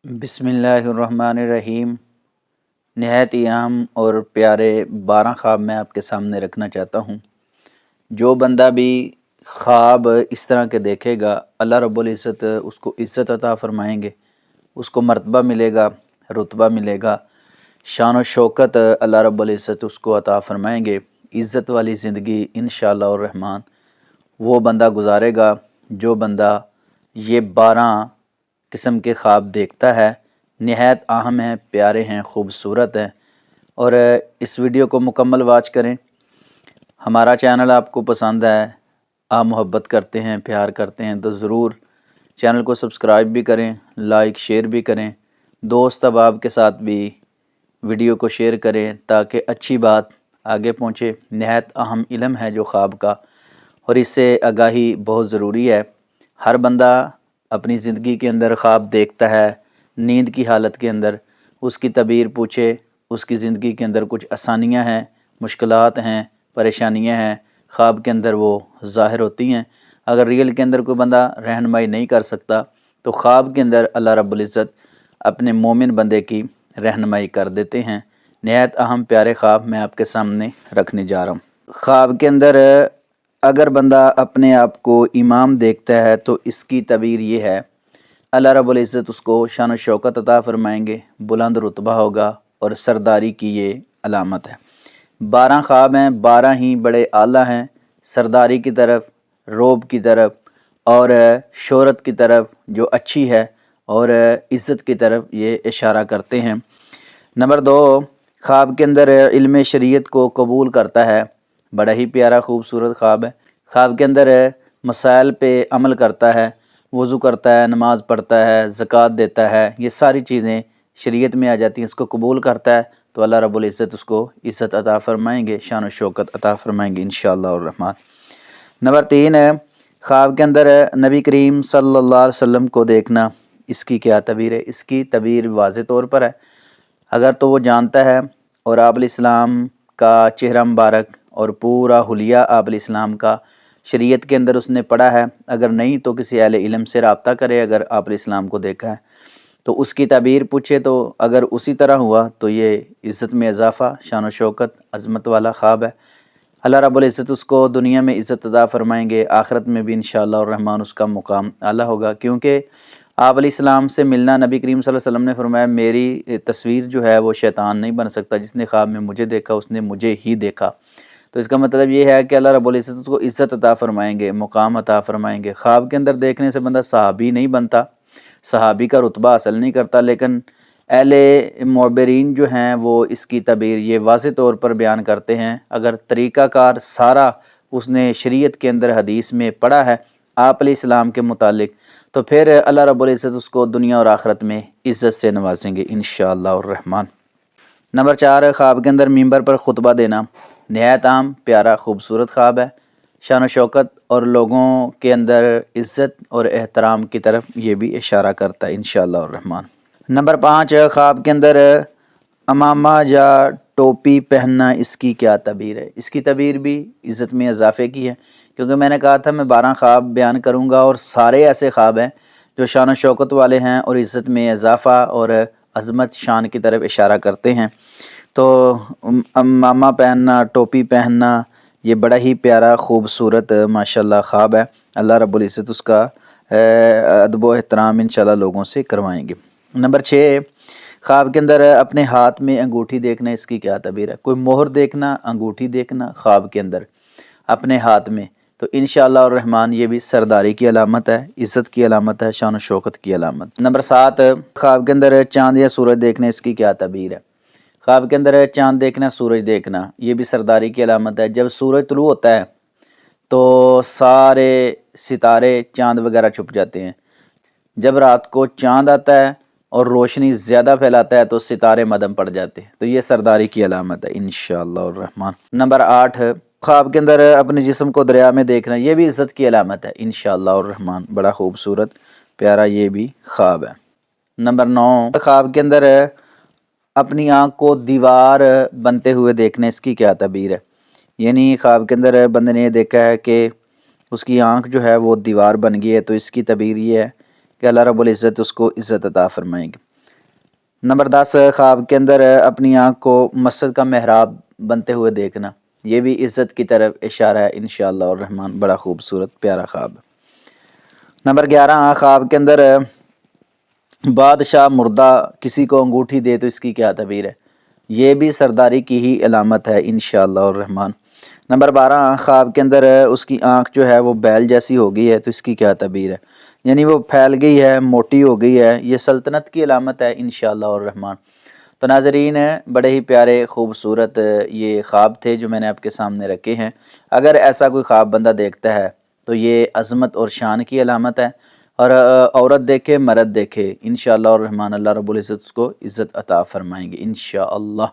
बिस्मिल्लाहिर्रहमानिर्रहीम। नहायत ही अहम और प्यारे 12 ख्वाब मैं आपके सामने रखना चाहता हूँ। जो बंदा भी ख्वाब इस तरह के देखेगा, अल्लाह रब्बुल इज़्ज़त उसको इज़्ज़त अता फरमाएंगे, उसको मर्तबा मिलेगा, रुतबा मिलेगा, शान और शौकत अल्लाह रब्बुल इज़्ज़त उसको अता फरमाएंगे। इज़्ज़त वाली ज़िंदगी इंशाअल्लाह और रहमान वो बंदा गुजारेगा जो बंदा ये 12 किस्म के ख्वाब देखता है। नहायत अहम हैं, प्यारे हैं, ख़ूबसूरत हैं। और इस वीडियो को मुकम्मल वाच करें। हमारा चैनल आपको पसंद है, आप मोहब्बत करते हैं, प्यार करते हैं, तो ज़रूर चैनल को सब्सक्राइब भी करें, लाइक शेयर भी करें, दोस्त अहबाब के साथ भी वीडियो को शेयर करें ताकि अच्छी बात आगे पहुँचे। नहायत अहम इल्म है जो ख्वाब का, और इससे आगाही बहुत ज़रूरी है। हर बंदा अपनी ज़िंदगी के अंदर ख्वाब देखता है, नींद की हालत के अंदर उसकी तबीर पूछे, उसकी ज़िंदगी के अंदर कुछ आसानियाँ हैं, मुश्किलात हैं, परेशानियाँ हैं, ख्वाब के अंदर वो ज़ाहिर होती हैं। अगर रियल के अंदर कोई बंदा रहनुमाई नहीं कर सकता तो ख्वाब के अंदर अल्लाह रब्बुल इज़्ज़त अपने मोमिन बंदे की रहनुमाई कर देते हैं। नहायत अहम प्यारे ख्वाब मैं आपके सामने रखने जा रहा हूँ। ख्वाब के अंदर अगर बंदा अपने आप को इमाम देखता है तो इसकी तबीर ये है, अल्लाह रब्बुल इज़्ज़त उसको शान शौकत अता फरमाएंगे, बुलंद रुतबा होगा और सरदारी की ये अलामत है। 12 ख्वाब हैं, 12 ही बड़े आला हैं, सरदारी की तरफ, रोब की तरफ और शोहरत की तरफ जो अच्छी है और इज़्ज़त की तरफ ये इशारा करते हैं। नंबर 2, ख्वाब के अंदर इल्म शरीयत को कबूल करता है, बड़ा ही प्यारा खूबसूरत ख्वाब है। ख्वाब के अंदर मसाइल पे अमल करता है, वज़ू करता है, नमाज़ पढ़ता है, ज़कात देता है, ये सारी चीज़ें शरीयत में आ जाती हैं, इसको कबूल करता है तो अल्लाह रब्बुल इज़्ज़त उसको इज़्ज़त अता फरमाएंगे, शान और शौकत अता फरमाएंगे इंशाअल्लाह और रहमान। नंबर 3 है, ख्वाब के अंदर नबी करीम सल्लल्लाहु अलैहि वसल्लम को देखना, इसकी क्या तबीर है? इसकी तबीर वाज़े तौर पर है। अगर तो वो जानता है और आप इस्लाम का चेहरा मुबारक और पूरा हुलिया आप इस्लाम का शरीयत के अंदर उसने पढ़ा है, अगर नहीं तो किसी अहले इल्म से रब्ता करे। अगर आप इस्लाम को देखा है तो उसकी ताबीर पूछे, तो अगर उसी तरह हुआ तो ये इज़्ज़त में इजाफ़ा, शान और शौकत, अज़मत वाला ख्वाब है। अल्लाह रब्बुल इज़्ज़त उसको दुनिया में इज़्ज़त अता फरमाएंगे, आखिरत में भी इंशाअल्लाह और रहमान उसका मुकाम आला होगा। क्योंकि आप अलैहिस्सलाम से मिलना, नबी करीम सल्लल्लाहु अलैहि वसल्लम ने फरमाया मेरी तस्वीर जो है वो शैतान नहीं बन सकता, जिसने ख्वाब में मुझे देखा उसने मुझे ही देखा। तो इसका मतलब ये है कि अल्लाह रब्बुल इज़्ज़त उसको इज़्ज़त अता फरमाएंगे, मुकाम अता फरमाएंगे। ख्वाब के अंदर देखने से बंदा सहाबी नहीं बनता, सहाबी का रुतबा हासिल नहीं करता, लेकिन अहले मुअब्बिरीन जो हैं वो इसकी तबीर ये वाज़े तौर पर बयान करते हैं। अगर तरीक़ाकार सारा उसने शरीयत के अंदर हदीस में पढ़ा है आप अलैहिस्सलाम के मुतालिक, तो फिर अल्लाह रब्बुल इज़्ज़त उसको दुनिया और आखिरत में इज़्ज़त से नवाजेंगे इंशाअल्लाह और रहमान। नंबर 4, ख्वाब के अंदर मिंबर पर खुतबा देना, नहायत आम प्यारा खूबसूरत ख्वाब है, शान शौकत और लोगों के अंदर इज़्ज़त और एहतराम की तरफ ये भी इशारा करता है इंशाअल्लाह और रहमान। नंबर 5, ख्वाब के अंदर अमामा या टोपी पहनना, इसकी क्या तबीर है? इसकी तबीर भी इज़्ज़त में इजाफ़े की है, क्योंकि मैंने कहा था मैं 12 ख्वाब बयान करूँगा और सारे ऐसे ख्वाब हैं जो शान शौकत वाले हैं और इज़्ज़त में इजाफ़ा और अज़मत शान की तरफ इशारा करते हैं। तो अमामा पहनना, टोपी पहनना, ये बड़ा ही प्यारा खूबसूरत माशाल्लाह ख्वाब है। अल्लाह रब्बुल इज़्ज़त उसका अदब व एहतराम इंशाल्लाह लोगों से करवाएंगे। नंबर 6, ख्वाब के अंदर अपने हाथ में अंगूठी देखना, इसकी क्या तबीर है? कोई मोहर देखना, अंगूठी देखना ख्वाब के अंदर अपने हाथ में, तो इंशाअल्लाह और रहमान ये भी सरदारी की अलामत है, इज़्ज़त की अलामत है, शान शौकत की अलामत। नंबर 7, ख्वाब के अंदर चाँद या सूरज देखना, इसकी क्या तबीर है? ख्वाब के अंदर चाँद देखना, सूरज देखना, ये भी सरदारी की अलामत है। जब सूरज तुलू होता है तो सारे सितारे चाँद वगैरह छुप जाते हैं। जब रात को चाँद आता है और रोशनी ज़्यादा फैलाता है तो सितारे मदम पड़ जाते हैं, तो ये सरदारी की अलामत है इंशाअल्लाह और रहमान। नंबर 8, ख्वाब के अंदर अपने जिस्म को दरिया में देखना, ये भी इज़्ज़त की अलामत है इंशाअल्लाह और रहमान, बड़ा खूबसूरत प्यारा ये भी ख्वाब है। नंबर 9, ख्वाब के अंदर अपनी आँख को दीवार बनते हुए देखना, इसकी क्या तबीर है? यानी ख्वाब के अंदर बंदे ने देखा है कि उसकी आँख जो है वो दीवार बन गई है, तो इसकी तबीर ये है कि अल्लाह रब्बुल इज़्ज़त उसको इज़्ज़त अता फरमाएंगे। نمبر 10 خواب کے اندر اپنی آنکھ کو مسجد کا محراب بنتے ہوئے دیکھنا، یہ بھی عزت کی طرف اشارہ ہے انشاءاللہ الرحمن، بڑا خوبصورت پیارا خواب۔ نمبر 11 خواب کے اندر بادشاہ مردہ کسی کو انگوٹھی دے تو اس کی کیا تعبیر ہے؟ یہ بھی سرداری کی ہی علامت ہے انشاءاللہ الرحمن۔ نمبر 12 خواب کے اندر اس کی آنکھ جو ہے وہ بیل جیسی ہو گئی ہے تو اس کی کیا تعبیر ہے؟ یعنی وہ پھیل گئی ہے، موٹی ہو گئی ہے، یہ سلطنت کی علامت ہے انشاءاللہ الرحمن۔ تو ناظرین بڑے ہی پیارے خوبصورت یہ خواب تھے جو میں نے آپ کے سامنے رکھے ہیں۔ اگر ایسا کوئی خواب بندہ دیکھتا ہے تو یہ عظمت اور شان کی علامت ہے، اور عورت دیکھے مرد دیکھے انشاءاللہ الرحمن اللہ رب العزت اس کو عزت عطا فرمائیں گے انشاءاللہ۔